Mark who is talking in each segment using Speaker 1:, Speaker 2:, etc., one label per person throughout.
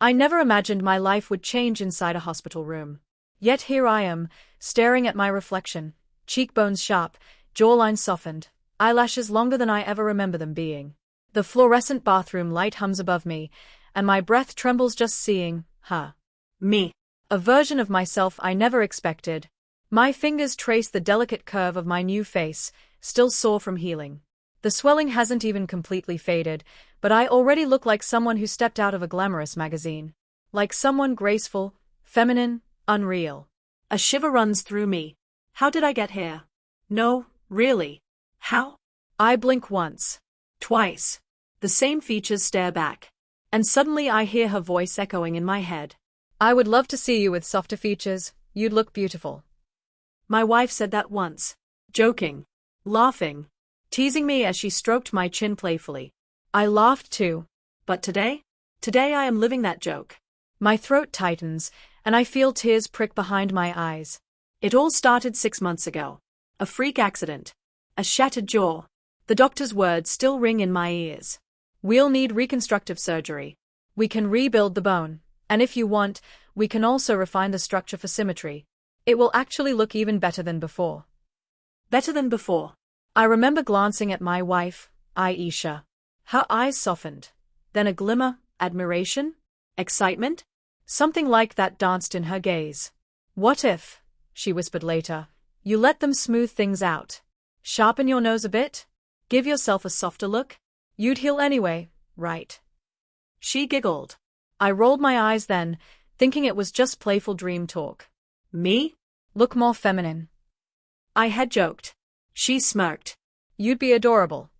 Speaker 1: I never imagined my life would change inside a hospital room. Yet here I am, staring at my reflection, cheekbones sharp, jawline softened, eyelashes longer than I ever remember them being. The fluorescent bathroom light hums above me, and my breath trembles just seeing her. Me. A version of myself I never expected. My fingers trace the delicate curve of my new face, still sore from healing. The swelling hasn't even completely faded, but I already look like someone who stepped out of a glamorous magazine. Like someone graceful, feminine, unreal. A shiver runs through me. How did I get here? No, really. How? I blink once. Twice. The same features stare back. And suddenly I hear her voice echoing in my head. I would love to see you with softer features. You'd look beautiful. My wife said that once. Joking. Laughing. Teasing me as she stroked my chin playfully. I laughed too. But today? Today I am living that joke. My throat tightens, and I feel tears prick behind my eyes. It all started 6 months ago. A freak accident. A shattered jaw. The doctor's words still ring in my ears. We'll need reconstructive surgery. We can rebuild the bone, and if you want, we can also refine the structure for symmetry. It will actually look even better than before. Better than before. I remember glancing at my wife, Aisha. Her eyes softened. Then a glimmer, admiration? Excitement? Something like that danced in her gaze. What if, she whispered later, you let them smooth things out? Sharpen your nose a bit? Give yourself a softer look? You'd heal anyway, right? She giggled. I rolled my eyes then, thinking it was just playful dream talk. Me? Look more feminine. I had joked. She smirked. You'd be adorable.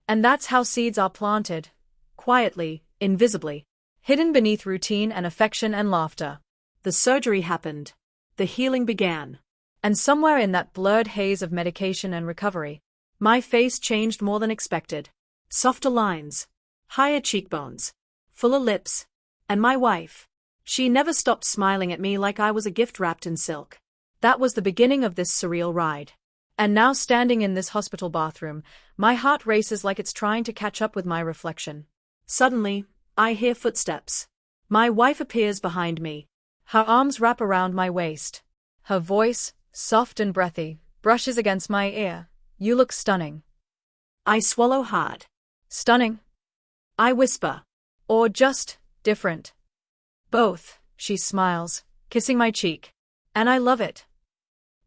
Speaker 1: And that's how seeds are planted. Quietly, invisibly. Hidden beneath routine and affection and laughter. The surgery happened. The healing began. And somewhere in that blurred haze of medication and recovery, my face changed more than expected. Softer lines. Higher cheekbones. Fuller lips. And my wife. She never stopped smiling at me like I was a gift wrapped in silk. That was the beginning of this surreal ride. And now standing in this hospital bathroom, my heart races like it's trying to catch up with my reflection. Suddenly, I hear footsteps. My wife appears behind me. Her arms wrap around my waist. Her voice, soft and breathy, brushes against my ear. You look stunning. I swallow hard. Stunning? I whisper. Or just different. Both, she smiles, kissing my cheek. And I love it.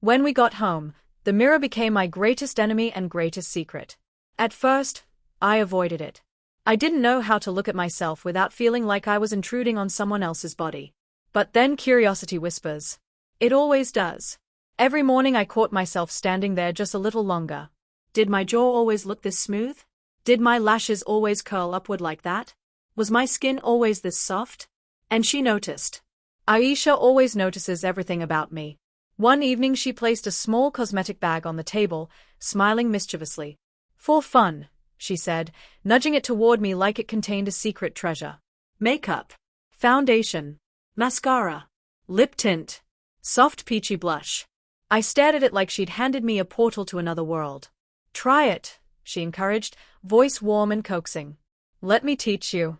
Speaker 1: When we got home, the mirror became my greatest enemy and greatest secret. At first, I avoided it. I didn't know how to look at myself without feeling like I was intruding on someone else's body. But then curiosity whispers. It always does. Every morning I caught myself standing there just a little longer. Did my jaw always look this smooth? Did my lashes always curl upward like that? Was my skin always this soft? And she noticed. Aisha always notices everything about me. One evening she placed a small cosmetic bag on the table, smiling mischievously. For fun, she said, nudging it toward me like it contained a secret treasure. Makeup. Foundation. Mascara. Lip tint. Soft peachy blush. I stared at it like she'd handed me a portal to another world. Try it, she encouraged, voice warm and coaxing. Let me teach you.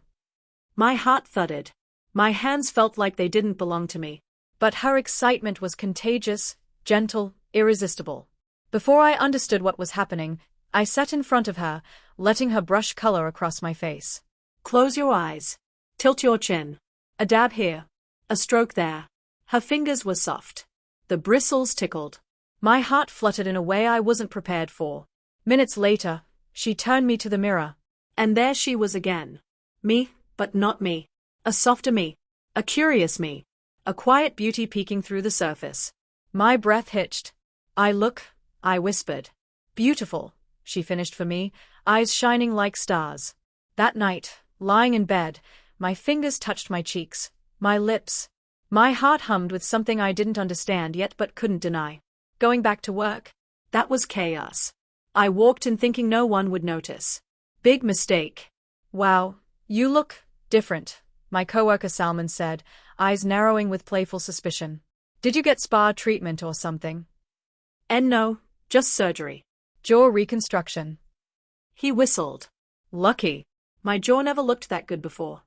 Speaker 1: My heart thudded. My hands felt like they didn't belong to me. But her excitement was contagious, gentle, irresistible. Before I understood what was happening, I sat in front of her, letting her brush color across my face. Close your eyes. Tilt your chin. A dab here. A stroke there. Her fingers were soft. The bristles tickled. My heart fluttered in a way I wasn't prepared for. Minutes later, she turned me to the mirror. And there she was again. Me, but not me. A softer me. A curious me. A quiet beauty peeking through the surface. My breath hitched. I whispered. Beautiful, she finished for me, eyes shining like stars. That night, lying in bed, my fingers touched my cheeks, my lips. My heart hummed with something I didn't understand yet but couldn't deny. Going back to work? That was chaos. I walked in thinking no one would notice. Big mistake. Wow, you look different, my coworker Salman said, eyes narrowing with playful suspicion. Did you get spa treatment or something? And no, just surgery. Jaw reconstruction. He whistled. Lucky. My jaw never looked that good before.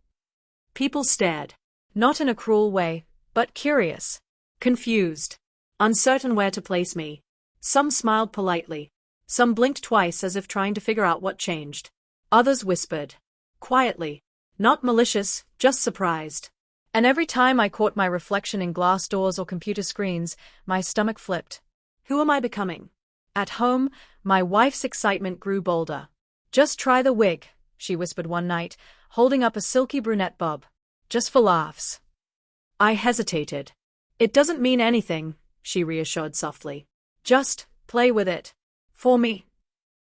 Speaker 2: People stared.
Speaker 1: Not in a cruel way, but curious.
Speaker 2: Confused. Uncertain where to place me. Some smiled politely. Some blinked twice as if trying to figure out what changed. Others whispered. Quietly. Not malicious, just surprised.
Speaker 1: And every time I caught my reflection in glass doors or computer screens, my stomach flipped.
Speaker 2: Who am I becoming?
Speaker 1: At home, my wife's excitement grew bolder. Just try the wig, she whispered one night, holding up a silky brunette bob. Just for laughs.
Speaker 2: I hesitated. It doesn't mean anything, she reassured softly.
Speaker 1: Just play with it.
Speaker 2: For me.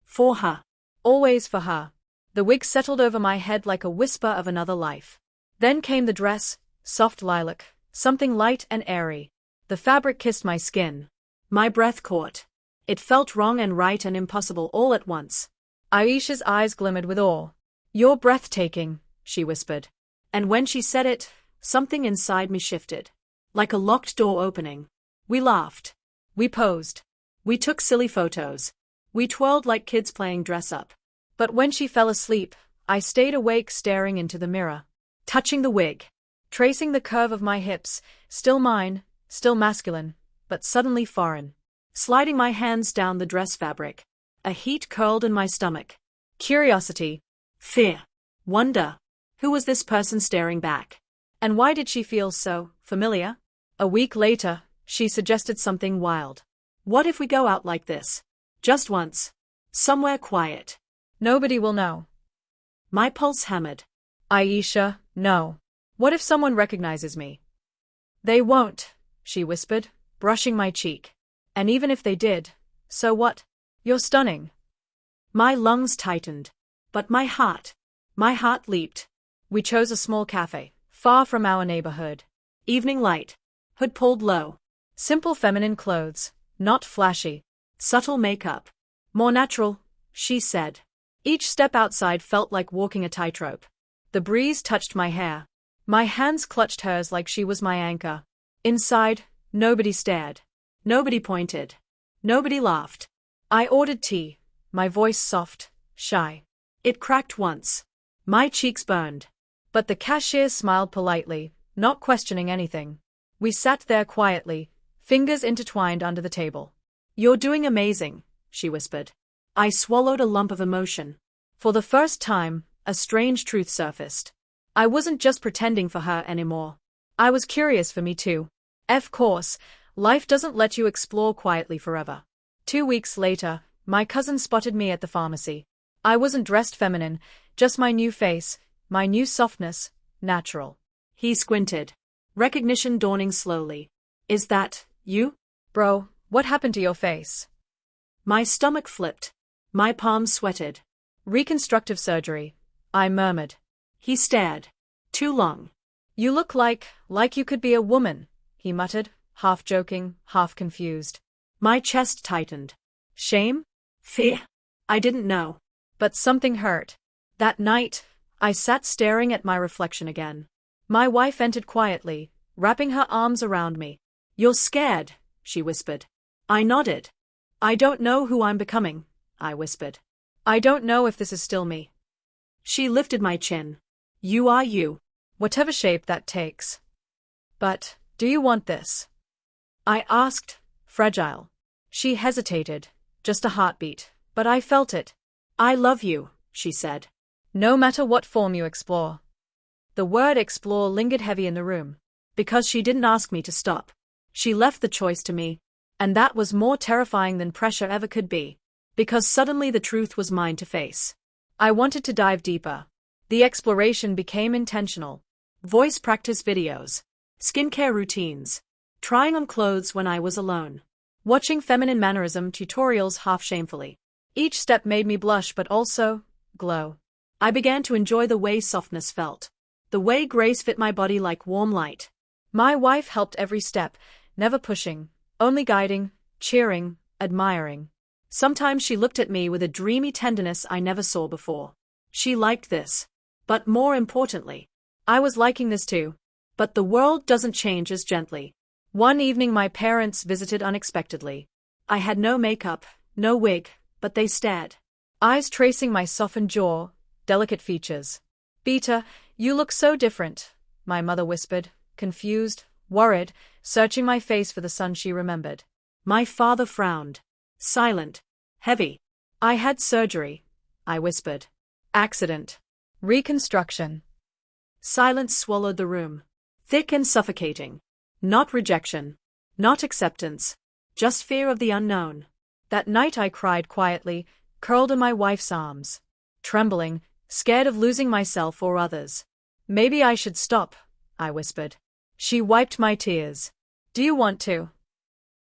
Speaker 2: For her.
Speaker 1: Always for her. The wig settled over my head like a whisper of another life. Then came the dress, soft lilac, something light and airy. The fabric kissed my skin.
Speaker 2: My breath caught. It felt wrong and right and impossible all at once.
Speaker 1: Aisha's eyes glimmered with awe. You're breathtaking, she whispered.
Speaker 2: And when she said it, something inside me shifted. Like a locked door opening. We laughed. We posed. We took silly photos. We twirled like kids playing dress up.
Speaker 1: But when she fell asleep, I stayed awake staring into the mirror.
Speaker 2: Touching the wig.
Speaker 1: Tracing the curve of my hips, still mine, still masculine, but suddenly foreign.
Speaker 2: Sliding my hands down the dress fabric. A heat curled in my stomach.
Speaker 1: Curiosity.
Speaker 2: Fear. Wonder. Who was this person staring back?
Speaker 1: And why did she feel so familiar? A week later, she suggested something wild.
Speaker 2: What if we go out like this? Just once. Somewhere quiet.
Speaker 1: Nobody will know.
Speaker 2: My pulse hammered.
Speaker 1: Aisha, no. What if someone recognizes me? They won't, she whispered, brushing my cheek. And even if they did, so what? You're stunning.
Speaker 2: My lungs tightened. But my heart leaped.
Speaker 1: We chose a small cafe, far from our neighborhood.
Speaker 2: Evening light. Hood pulled low.
Speaker 1: Simple feminine clothes, not flashy.
Speaker 2: Subtle makeup. More natural, she said.
Speaker 1: Each step outside felt like walking a tightrope. The breeze touched my hair. My hands clutched hers like she was my anchor. Inside, nobody stared.
Speaker 2: Nobody pointed. Nobody laughed.
Speaker 1: I ordered tea, my voice soft, shy.
Speaker 2: It cracked once. My cheeks burned.
Speaker 1: But the cashier smiled politely, not questioning anything. We sat there quietly, fingers intertwined under the table.
Speaker 2: You're doing amazing, she whispered. I swallowed a lump of emotion.
Speaker 1: For the first time, a strange truth surfaced. I wasn't just pretending for her anymore. I was curious for me too. Of course, life doesn't let you explore quietly forever. 2 weeks later, my cousin spotted me at the pharmacy. I wasn't dressed feminine, just my new face, my new softness, natural.
Speaker 2: He squinted. Recognition dawning slowly. Is that you?
Speaker 1: Bro, what happened to your face?
Speaker 2: My stomach flipped. My palms sweated.
Speaker 1: Reconstructive surgery, I murmured.
Speaker 2: He stared. Too long.
Speaker 1: You look like you could be a woman, he muttered, half joking, half confused.
Speaker 2: My chest tightened.
Speaker 1: Shame?
Speaker 2: Fear? I didn't know.
Speaker 1: But something hurt. That night, I sat staring at my reflection again. My wife entered quietly, wrapping her arms around me.
Speaker 2: You're scared, she whispered. I nodded. I don't know who I'm becoming, I whispered.
Speaker 1: I don't know if this is still me.
Speaker 2: She lifted my chin. You are you.
Speaker 1: Whatever shape that takes. But, do you want this? I asked, fragile. She hesitated, just a heartbeat, but I felt it.
Speaker 2: I love you, she said.
Speaker 1: No matter what form you explore. The word explore lingered heavy in the room.
Speaker 2: Because she didn't ask me to stop. She left the choice to me.
Speaker 1: And that was more terrifying than pressure ever could be.
Speaker 2: Because suddenly the truth was mine to face.
Speaker 1: I wanted to dive deeper. The exploration became intentional.
Speaker 2: Voice practice videos. Skincare routines. Trying on clothes when I was alone.
Speaker 1: Watching feminine mannerism tutorials half shamefully. Each step made me blush but also glow.
Speaker 2: I began to enjoy the way softness felt. The way grace fit my body like warm light.
Speaker 1: My wife helped every step, never pushing, only guiding, cheering, admiring.
Speaker 2: Sometimes she looked at me with a dreamy tenderness I never saw before. She liked this. But more importantly,
Speaker 1: I was liking this too.
Speaker 2: But the world doesn't change as gently.
Speaker 1: One evening my parents visited unexpectedly.
Speaker 2: I had no makeup, no wig, but they stared.
Speaker 1: Eyes tracing my softened jaw, delicate features. Beta, you look so different, my mother whispered, confused, worried, searching my face for the son she remembered.
Speaker 2: My father frowned. Silent. Heavy.
Speaker 1: I had surgery, I whispered. Accident. Reconstruction.
Speaker 2: Silence swallowed the room. Thick and suffocating. Not rejection. Not acceptance. Just fear of the unknown.
Speaker 1: That night I cried quietly, curled in my wife's arms. Trembling, scared of losing myself or others. Maybe I should stop, I whispered. She wiped my tears. Do you want to?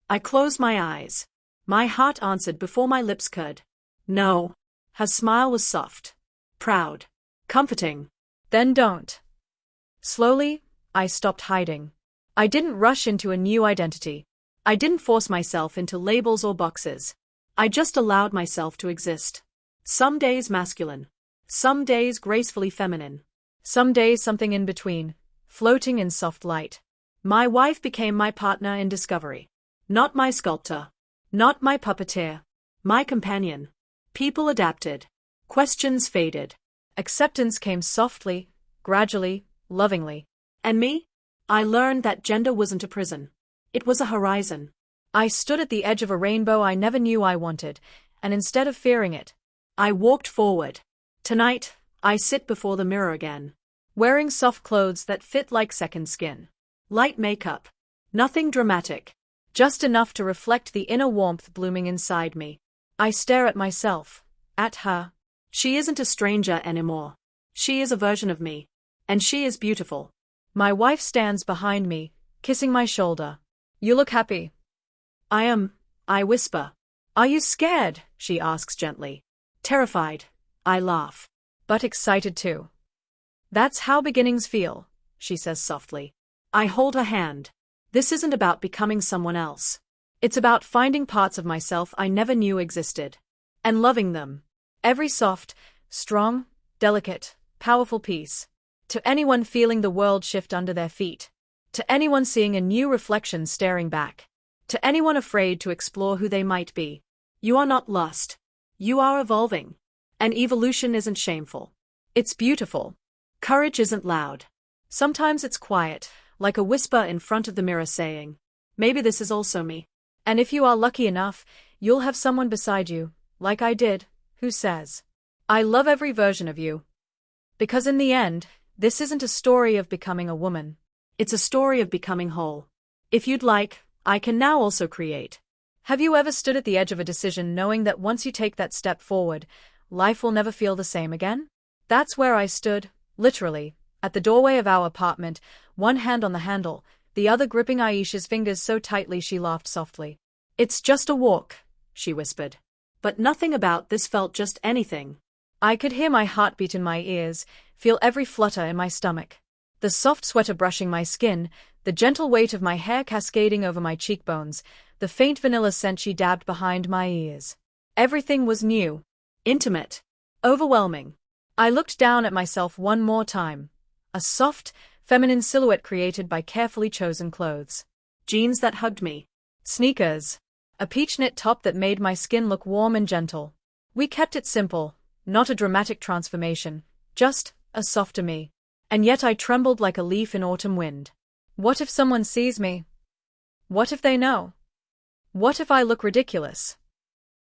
Speaker 2: I closed my eyes. My heart answered before my lips could. No. Her smile was soft. Proud. Comforting.
Speaker 1: Then don't. Slowly, I stopped hiding. I didn't rush into a new identity. I didn't force myself into labels or boxes. I just allowed myself to exist. Some days masculine. Some days gracefully feminine. Some days something in between, floating in soft light.
Speaker 2: My wife became my partner in discovery. Not my sculptor. Not my puppeteer. My companion. People adapted. Questions faded.
Speaker 1: Acceptance came softly, gradually, lovingly.
Speaker 2: And me? I learned that gender wasn't a prison. It was a horizon.
Speaker 1: I stood at the edge of a rainbow I never knew I wanted, and instead of fearing it,
Speaker 2: I walked forward. Tonight, I sit before the mirror again.
Speaker 1: Wearing soft clothes that fit like second skin.
Speaker 2: Light makeup. Nothing dramatic.
Speaker 1: Just enough to reflect the inner warmth blooming inside me. I stare at myself, at her.
Speaker 2: She isn't a stranger anymore. She is a version of me. And she is beautiful.
Speaker 1: My wife stands behind me, kissing my shoulder. You look happy.
Speaker 2: I am, I whisper.
Speaker 1: Are you scared? She asks gently.
Speaker 2: Terrified. I laugh.
Speaker 1: But excited too. That's how beginnings feel, she says softly.
Speaker 2: I hold her hand. This isn't about becoming someone else.
Speaker 1: It's about finding parts of myself I never knew existed. And loving them. Every soft, strong, delicate, powerful piece. To anyone feeling the world shift under their feet. To anyone seeing a new reflection staring back. To anyone afraid to explore who they might be.
Speaker 2: You are not lost. You are evolving. And evolution isn't shameful.
Speaker 1: It's beautiful.
Speaker 2: Courage isn't loud.
Speaker 1: Sometimes it's quiet, like a whisper in front of the mirror saying, maybe this is also me. And if you are lucky enough, you'll have someone beside you, like I did, who says, I love every version of you. Because in the end, this isn't a story of becoming a woman.
Speaker 2: It's a story of becoming whole. If you'd like, I can now also create.
Speaker 1: Have you ever stood at the edge of a decision knowing that once you take that step forward, life will never feel the same again? That's where I stood, literally, at the doorway of our apartment, one hand on the handle, the other gripping Aisha's fingers so tightly she laughed softly. It's just a walk, she whispered.
Speaker 2: But nothing about this felt just anything.
Speaker 1: I could hear my heartbeat in my ears, feel every flutter in my stomach. The soft sweater brushing my skin, the gentle weight of my hair cascading over my cheekbones, the faint vanilla scent she dabbed behind my ears. Everything was new.
Speaker 2: Intimate.
Speaker 1: Overwhelming. I looked down at myself one more time. A soft, feminine silhouette created by carefully chosen clothes.
Speaker 2: Jeans that hugged me.
Speaker 1: Sneakers. A peach knit top that made my skin look warm and gentle. We kept it simple, not a dramatic transformation, just a softer me. And yet I trembled like a leaf in autumn wind. What if someone sees me? What if they know? What if I look ridiculous?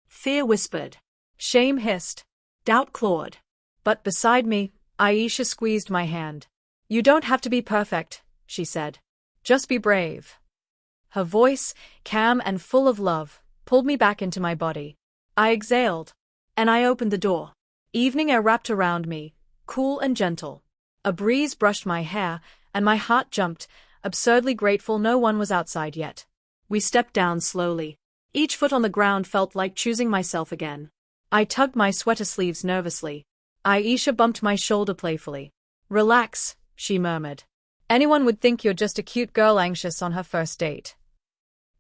Speaker 2: Fear whispered.
Speaker 1: Shame hissed.
Speaker 2: Doubt clawed.
Speaker 1: But beside me, Aisha squeezed my hand. You don't have to be perfect, she said. Just be brave. Her voice, calm and full of love, pulled me back into my body. I exhaled, and I opened the door. Evening air wrapped around me, cool and gentle. A breeze brushed my hair, and my heart jumped, absurdly grateful no one was outside yet.
Speaker 2: We stepped down slowly. Each foot on the ground felt like choosing myself again.
Speaker 1: I tugged my sweater sleeves nervously. Aisha bumped my shoulder playfully. Relax, she murmured. Anyone would think you're just a cute girl anxious on her first date.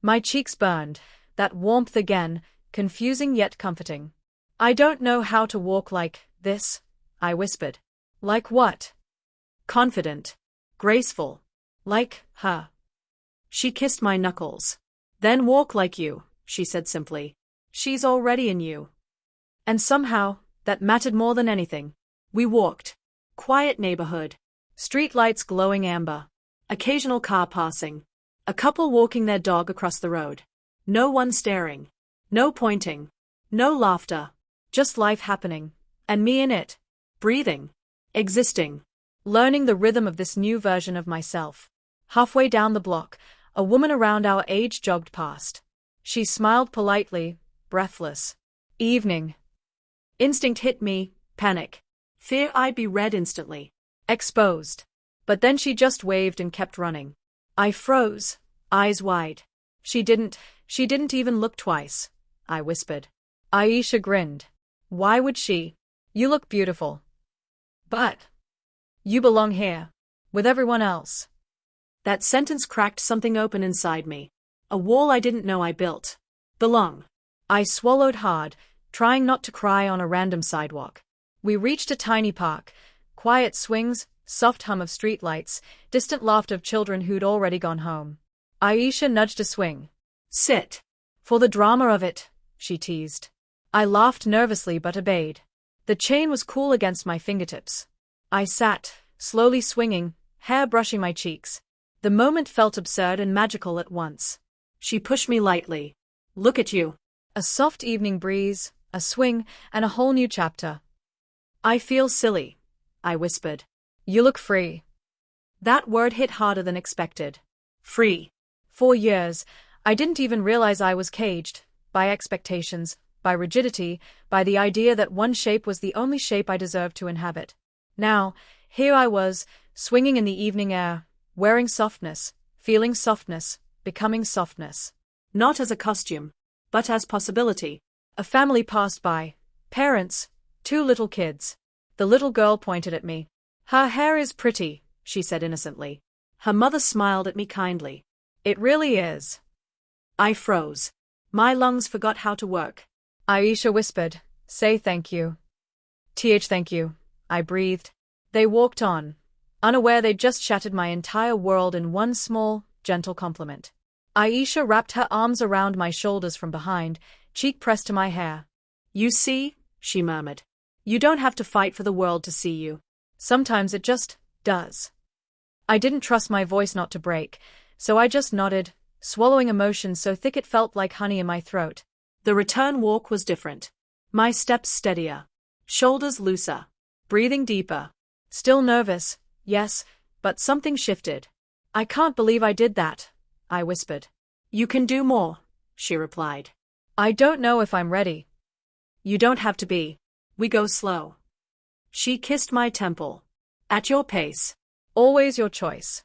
Speaker 1: My cheeks burned, that warmth again, confusing yet comforting. I don't know how to walk like this, I whispered. Like what?
Speaker 2: Confident. Graceful.
Speaker 1: Like her.
Speaker 2: She kissed my knuckles. Then walk like you, she said simply. She's already in you.
Speaker 1: And somehow, that mattered more than anything.
Speaker 2: We walked. Quiet neighborhood. Street lights glowing amber. Occasional car passing. A couple walking their dog across the road. No one staring. No pointing. No laughter.
Speaker 1: Just life happening. And me in it.
Speaker 2: Breathing. Existing.
Speaker 1: Learning the rhythm of this new version of myself. Halfway down the block, a woman around our age jogged past. She smiled politely, breathless. Evening.
Speaker 2: Instinct hit me, panic. Fear I'd be red instantly.
Speaker 1: Exposed. But then she just waved and kept running. I froze, eyes wide. She didn't even look twice, I whispered. Aisha grinned. Why would she? You look beautiful. But you belong here, with everyone else.
Speaker 2: That sentence cracked something open inside me. A wall I didn't know I built. Belong.
Speaker 1: I swallowed hard, trying not to cry on a random sidewalk. We reached a tiny park. Quiet swings, soft hum of streetlights, distant laughter of children who'd already gone home. Aisha nudged a swing.
Speaker 2: Sit.
Speaker 1: For the drama of it, she teased. I laughed nervously but obeyed. The chain was cool against my fingertips. I sat, slowly swinging, hair brushing my cheeks. The moment felt absurd and magical at once.
Speaker 2: She pushed me lightly. Look at you.
Speaker 1: A soft evening breeze, a swing, and a whole new chapter.
Speaker 2: I feel silly, I whispered.
Speaker 1: You look free.
Speaker 2: That word hit harder than expected. Free.
Speaker 1: For years, I didn't even realize I was caged, by expectations, by rigidity, by the idea that one shape was the only shape I deserved to inhabit. Now, here I was, swinging in the evening air, wearing softness, feeling softness, becoming softness.
Speaker 2: Not as a costume, but as possibility.
Speaker 1: A family passed by. Parents, 2 little kids. The little girl pointed at me. Her hair is pretty, she said innocently.
Speaker 2: Her mother smiled at me kindly.
Speaker 1: It really is.
Speaker 2: I froze. My lungs forgot how to work.
Speaker 1: Aisha whispered, say thank you. Thank you, I breathed. They walked on, unaware they'd just shattered my entire world in one small, gentle compliment. Aisha wrapped her arms around my shoulders from behind, cheek pressed to my hair.
Speaker 2: You see, she murmured. You don't have to fight for the world to see you.
Speaker 1: Sometimes it just does. I didn't trust my voice not to break, so I just nodded, swallowing emotion so thick it felt like honey in my throat.
Speaker 2: The return walk was different. My steps steadier. Shoulders looser. Breathing deeper.
Speaker 1: Still nervous, yes, but something shifted. I can't believe I did that, I whispered.
Speaker 2: You can do more, she replied.
Speaker 1: I don't know if I'm ready.
Speaker 2: You don't have to be. We go slow. She kissed my temple. At your pace.
Speaker 1: Always your choice.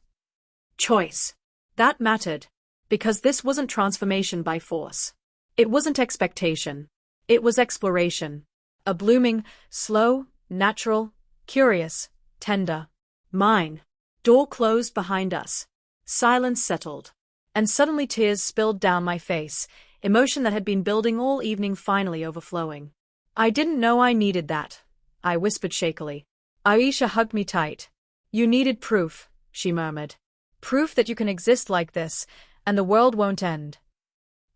Speaker 2: Choice. That mattered. Because this wasn't transformation by force. It wasn't expectation. It was exploration.
Speaker 1: A blooming, slow, natural, curious, tender.
Speaker 2: Mine. Door closed behind us. Silence settled.
Speaker 1: And suddenly tears spilled down my face, emotion that had been building all evening finally overflowing. I didn't know I needed that, I whispered shakily. Aisha hugged me tight. You needed proof, she murmured. Proof that you can exist like this, and the world won't end.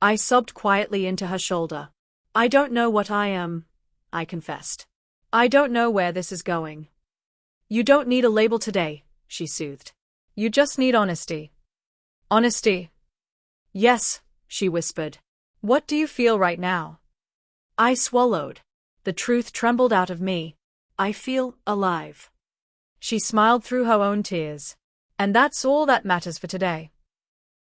Speaker 2: I sobbed quietly into her shoulder. I don't know what I am, I confessed.
Speaker 1: I don't know where this is going.
Speaker 2: You don't need a label today, she soothed.
Speaker 1: You just need honesty. Honesty.
Speaker 2: Yes, she whispered.
Speaker 1: What do you feel right now?
Speaker 2: I swallowed.
Speaker 1: The truth trembled out of me.
Speaker 2: I feel alive.
Speaker 1: She smiled through her own tears. And that's all that matters for today.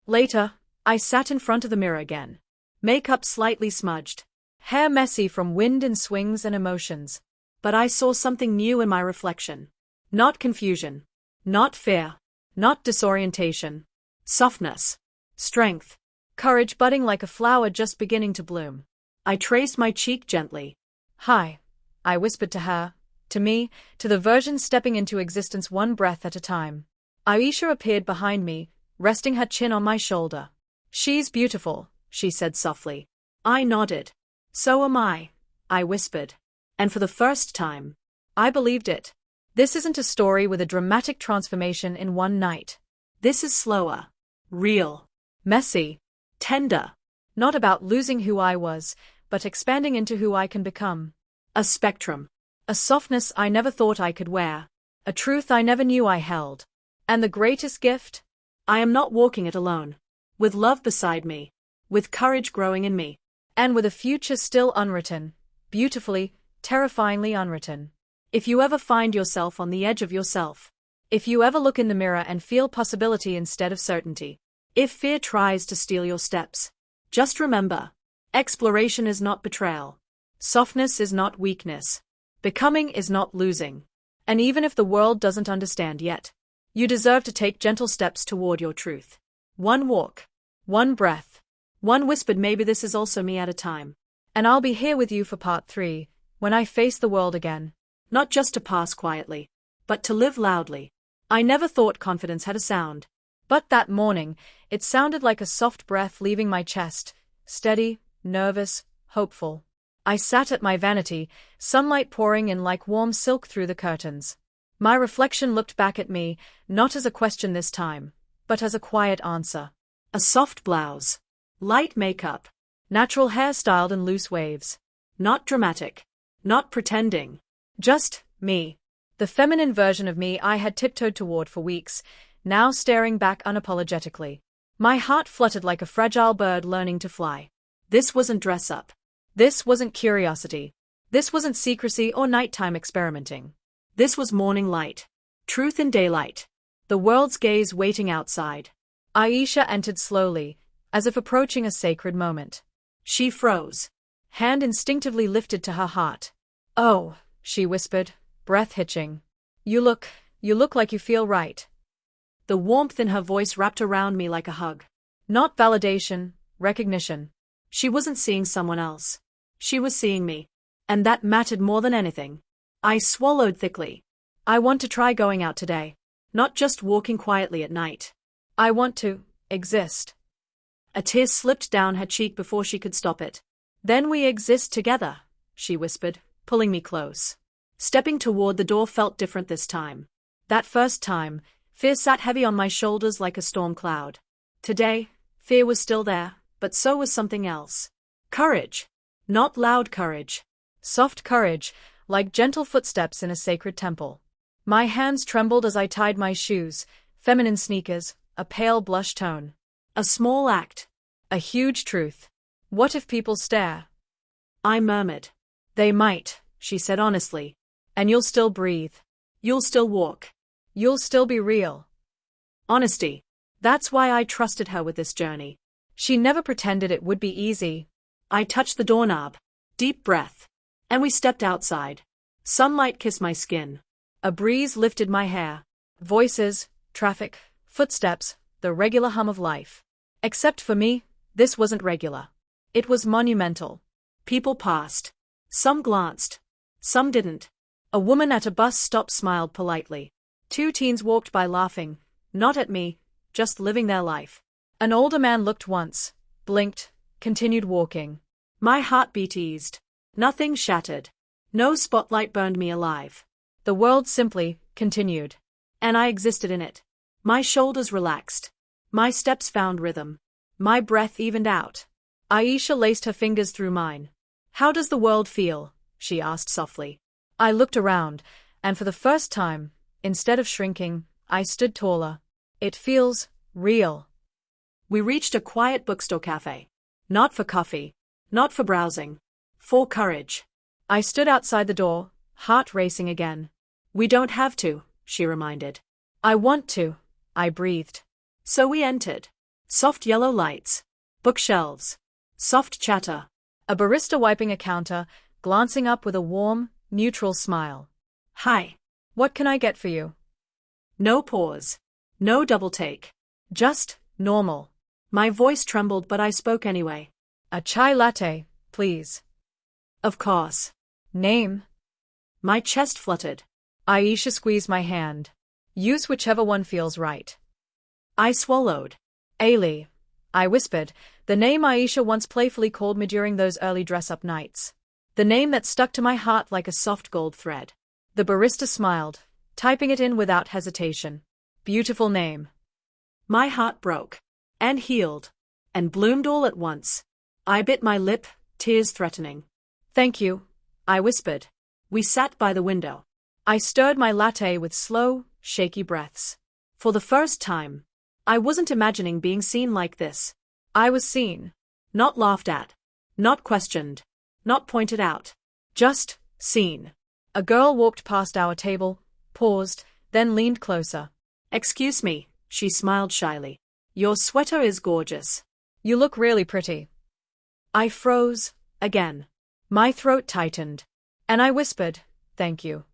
Speaker 2: Later, I sat in front of the mirror again. Makeup slightly smudged.
Speaker 1: Hair messy from wind and swings and emotions.
Speaker 2: But I saw something new in my reflection. Not confusion. Not fear. Not disorientation. Softness. Strength.
Speaker 1: Courage budding like a flower just beginning to bloom.
Speaker 2: I traced my cheek gently.
Speaker 1: Hi, I whispered to her, to me, to the version stepping into existence one breath at a time. Aisha appeared behind me, resting her chin on my shoulder. She's beautiful, she said softly.
Speaker 2: I nodded. So am I whispered. And for the first time,
Speaker 1: I believed it. This isn't a story with a dramatic transformation in one night.
Speaker 2: This is slower. Real.
Speaker 1: Messy.
Speaker 2: Tender.
Speaker 1: Not about losing who I was, but expanding into who I can become.
Speaker 2: A spectrum.
Speaker 1: A softness I never thought I could wear. A truth I never knew I held. And the greatest gift?
Speaker 2: I am not walking it alone. With love beside me. With courage growing in me.
Speaker 1: And with a future still unwritten. Beautifully, terrifyingly unwritten.
Speaker 2: If you ever find yourself on the edge of yourself.
Speaker 1: If you ever look in the mirror and feel possibility instead of certainty.
Speaker 2: If fear tries to steal your steps. Just remember. Exploration is not betrayal. Softness is not weakness. Becoming is not losing.
Speaker 1: And even if the world doesn't understand yet, you deserve to take gentle steps toward your truth. One walk. One breath.
Speaker 2: One whispered maybe this is also me at a time.
Speaker 1: And I'll be here with you for part 3, when I face the world again.
Speaker 2: Not just to pass quietly, but to live loudly. I never thought confidence had a sound.
Speaker 1: But that morning, it sounded like a soft breath leaving my chest, steady, nervous, hopeful. I sat at my vanity, sunlight pouring in like warm silk through the curtains. My reflection looked back at me, not as a question this time, but as a quiet answer.
Speaker 2: A soft blouse. Light makeup.
Speaker 1: Natural hair styled in loose waves.
Speaker 2: Not dramatic. Not pretending.
Speaker 1: Just me. The feminine version of me I had tiptoed toward for weeks, now staring back unapologetically. My heart fluttered like a fragile bird learning to fly.
Speaker 2: This wasn't dress up.
Speaker 1: This wasn't curiosity. This wasn't secrecy or nighttime experimenting.
Speaker 2: This was morning light. Truth in daylight. The world's gaze waiting outside.
Speaker 1: Aisha entered slowly, as if approaching a sacred moment.
Speaker 2: She froze.
Speaker 1: Hand instinctively lifted to her heart. "Oh," she whispered, breath hitching. You look like you feel right."
Speaker 2: The warmth in her voice wrapped around me like a hug.
Speaker 1: Not validation, recognition.
Speaker 2: She wasn't seeing someone else. She was seeing me. And that mattered more than anything. I swallowed thickly.
Speaker 1: I want to try going out today.
Speaker 2: Not just walking quietly at night.
Speaker 1: I want to exist.
Speaker 2: A tear slipped down her cheek before she could stop it.
Speaker 1: Then we exist together, she whispered, pulling me close.
Speaker 2: Stepping toward the door felt different this time.
Speaker 1: That first time, fear sat heavy on my shoulders like a storm cloud.
Speaker 2: Today, fear was still there, but so was something else. Courage. Not loud courage.
Speaker 1: Soft courage, like gentle footsteps in a sacred temple. My hands trembled as I tied my shoes, feminine sneakers, a pale blush tone.
Speaker 2: A small act.
Speaker 1: A huge truth. What if people stare?
Speaker 2: I murmured.
Speaker 1: They might, she said honestly. And you'll still breathe.
Speaker 2: You'll still walk.
Speaker 1: You'll still be real.
Speaker 2: Honesty. That's why I trusted her with this journey.
Speaker 1: She never pretended it would be easy.
Speaker 2: I touched the doorknob. Deep breath. And we stepped outside. Sunlight kissed my skin.
Speaker 1: A breeze lifted my hair. Voices, traffic, footsteps, the regular hum of life. Except for me, this wasn't regular. It was monumental.
Speaker 2: People passed. Some glanced. Some didn't.
Speaker 1: A woman at a bus stop smiled politely. 2 teens walked by laughing, not at me, just living their life. An older man looked once, blinked, continued walking.
Speaker 2: My heartbeat eased. Nothing shattered. No spotlight burned me alive.
Speaker 1: The world simply continued.
Speaker 2: And I existed in it. My shoulders relaxed. My steps found rhythm. My breath evened out.
Speaker 1: Aisha laced her fingers through mine. "How does the world feel?" she asked softly. I looked around, and for the first time, instead of shrinking, I stood taller. "It feels real."
Speaker 2: We reached a quiet bookstore cafe. Not for coffee. Not for browsing. For courage.
Speaker 1: I stood outside the door, heart racing again.
Speaker 2: "We don't have to," she reminded.
Speaker 1: "I want to," I breathed.
Speaker 2: So we entered. Soft yellow lights. Bookshelves. Soft chatter.
Speaker 1: A barista wiping a counter, glancing up with a warm, neutral smile.
Speaker 2: "Hi.
Speaker 1: What can I get for you?"
Speaker 2: No pause. No double take.
Speaker 1: Just normal.
Speaker 2: My voice trembled, but I spoke anyway.
Speaker 1: "A chai latte, please."
Speaker 2: "Of course."
Speaker 1: "Name?"
Speaker 2: My chest fluttered.
Speaker 1: Aisha squeezed my hand. "Use whichever one feels right."
Speaker 2: I swallowed.
Speaker 1: "Ailey," I whispered, the name Aisha once playfully called me during those early dress-up nights. The name that stuck to my heart like a soft gold thread. The barista smiled, typing it in without hesitation. "Beautiful name."
Speaker 2: My heart broke. And healed. And bloomed all at once. I bit my lip, tears threatening.
Speaker 1: "Thank you," I whispered.
Speaker 2: We sat by the window.
Speaker 1: I stirred my latte with slow, shaky breaths.
Speaker 2: For the first time, I wasn't imagining being seen like this.
Speaker 1: I was seen.
Speaker 2: Not laughed at. Not questioned. Not pointed out. Just seen.
Speaker 1: A girl walked past our table, paused, then leaned closer.
Speaker 2: Excuse me, she smiled shyly. Your sweater is gorgeous.
Speaker 1: You look really pretty.
Speaker 2: I froze, again.
Speaker 1: My throat tightened. And I whispered, thank you.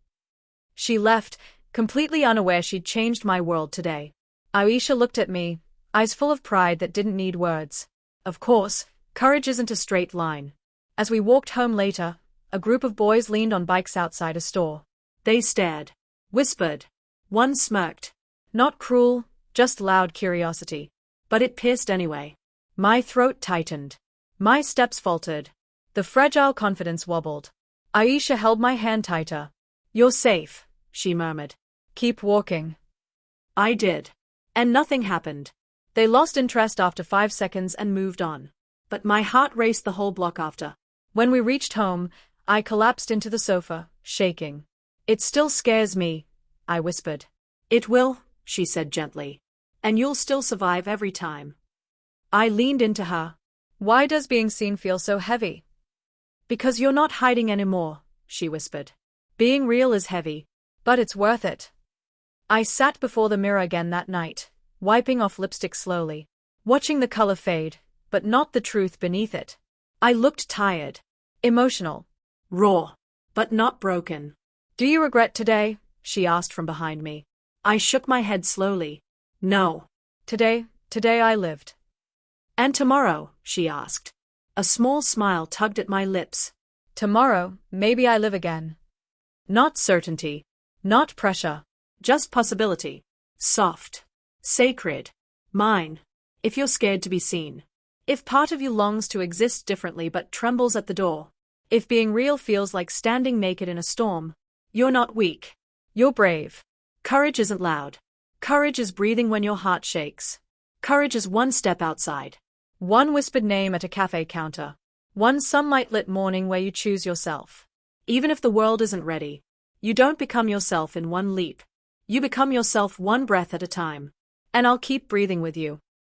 Speaker 1: She left, completely unaware she'd changed my world today. Aisha looked at me, eyes full of pride that didn't need words. Of course, courage isn't a straight line. As we walked home later, a group of boys leaned on bikes outside a store.
Speaker 2: They stared. Whispered. One smirked.
Speaker 1: Not cruel, just loud curiosity.
Speaker 2: But it pierced anyway.
Speaker 1: My throat tightened. My steps faltered. The fragile confidence wobbled. Aisha held my hand tighter.
Speaker 2: You're safe, she murmured.
Speaker 1: Keep walking.
Speaker 2: I did. And nothing happened.
Speaker 1: They lost interest after 5 seconds and moved on.
Speaker 2: But my heart raced the whole block after.
Speaker 1: When we reached home, I collapsed into the sofa, shaking. It still scares me, I whispered.
Speaker 2: It will, she said gently. And you'll still survive every time. I leaned into her.
Speaker 1: Why does being seen feel so heavy?
Speaker 2: Because you're not hiding anymore, she whispered.
Speaker 1: Being real is heavy, but it's worth it. I sat before the mirror again that night, wiping off lipstick slowly, watching the color fade, but not the truth beneath it.
Speaker 2: I looked tired.
Speaker 1: Emotional.
Speaker 2: Raw. But not broken.
Speaker 1: Do you regret today? She asked from behind me.
Speaker 2: I shook my head slowly. No.
Speaker 1: Today I lived.
Speaker 2: And tomorrow? She asked. A small smile tugged at my lips.
Speaker 1: Tomorrow, maybe I live again.
Speaker 2: Not certainty.
Speaker 1: Not pressure.
Speaker 2: Just possibility. Soft. Sacred. Mine. If you're scared to be seen. If part of you longs to exist differently but trembles at the door. If being real feels like standing naked in a storm. You're not weak.
Speaker 1: You're brave.
Speaker 2: Courage isn't loud. Courage is breathing when your heart shakes. Courage is one step outside.
Speaker 1: One whispered name at a cafe counter. One sunlight-lit morning where you choose yourself.
Speaker 2: Even if the world isn't ready, you don't become yourself in one leap. You become yourself one breath at a time.
Speaker 1: And I'll keep breathing with you.